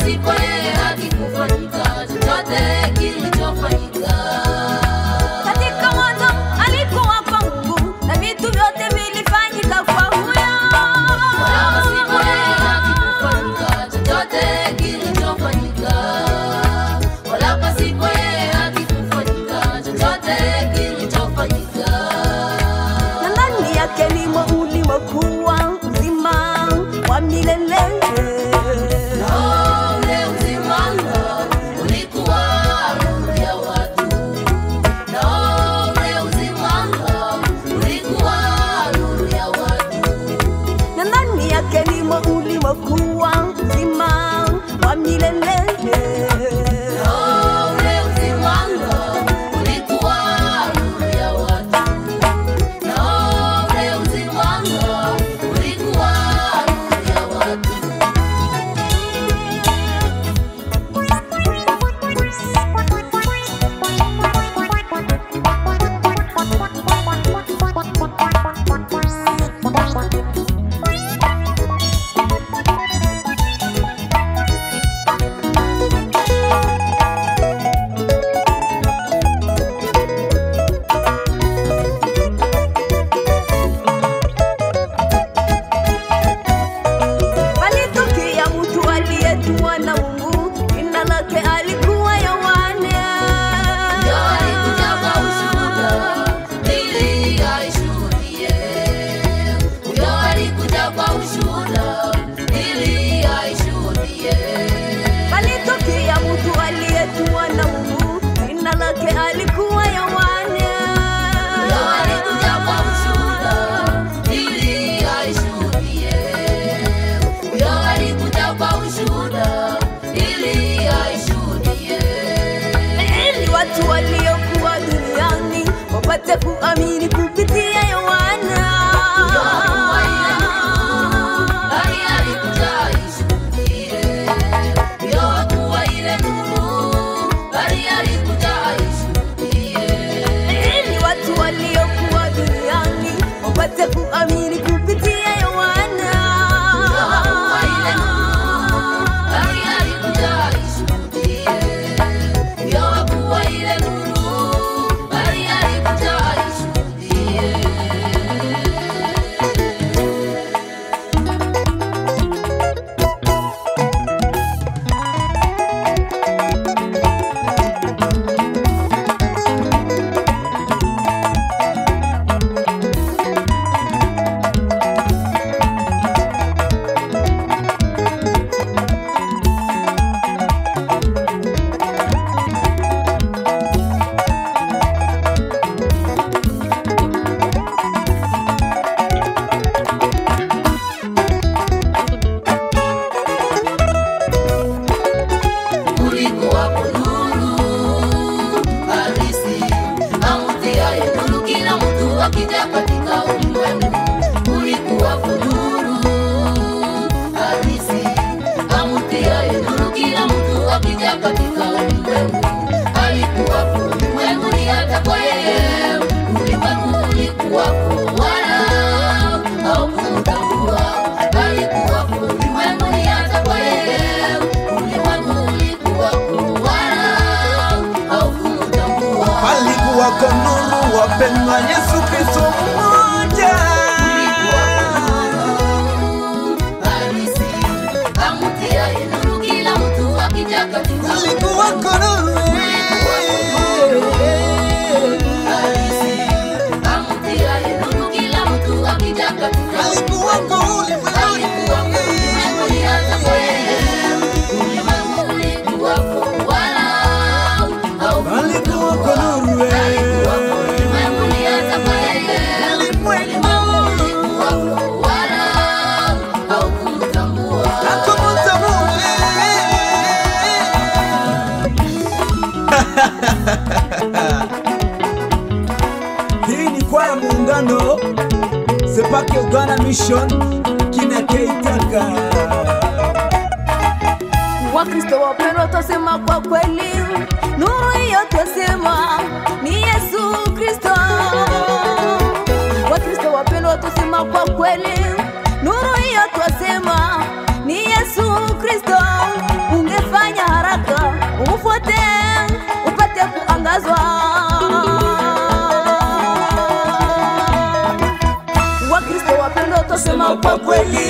pasipo yeye hakikufanyika chochote kilichofanyika. Katika mwanzo alikuwa kwa Mungu na vitu vyote vilifanyika kwa huyo. Wala pasipo yeye hakikufanyika chochote kilichofanyika. Wala pasipo yeye hakikufanyika chochote kilichofanyika. Na ndani yake limo ulimokuwa uzima wa milele. Ulimokuwa uzima wa milele. Kuamini kupitia Yohana. Bali alikuja aishuhudie. Yokuwa ile nuru. Bali alikuja aishuhudie. Ili watu waliokuwa duniani wapate kuamini kupitia Yohana. Yokuwa ile nuru. Bali alikuja aishuhudie. Yokuwa ile nuru. Akija katika ulimwengu ulikuwa nuru halisi, amutiaye nuru kila mtu akija katika ulimwengu. Alikuwa ulimwengu ni hata kwa yeye, ulimwengu ulikuwa wala haukutambua. Alikuwa ulimwengu ni hata kwa yeye, ulimwengu ulikuwa wala haukutambua. Alikuwa nuru wapendwa, Yesu Kristo mmoja. Alikuwa nuru hii ni kwa muungano Sepake Uganda Mission kina Keitaka. Wakristo wapendwa, tusema kwa kweli, nuru hiyo tusema ni Yesu Kristo. Wakristo wapendwa, tusema kwa kweli, nuru hiyo tusema ni Yesu Kristo. kweli.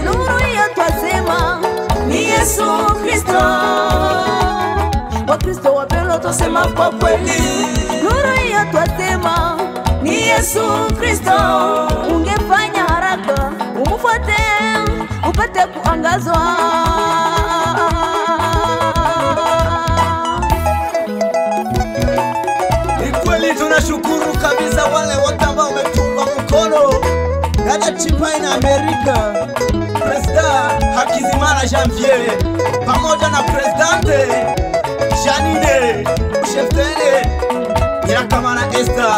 Nuru hiyo twasema ni Yesu Kristo. Wakristo wapendwa twasema kwa kweli. Nuru hiyo twasema ni Yesu Kristo. Ungefanya haraka umfuate upate kuangazwa. Ni kweli tunashukuru kabisa wale wote ambao wametunga mkono dada Chipai na Amerika, President Hakizimana Janvier pamoja na Presidente Janine Sheftene Irakamana Esther.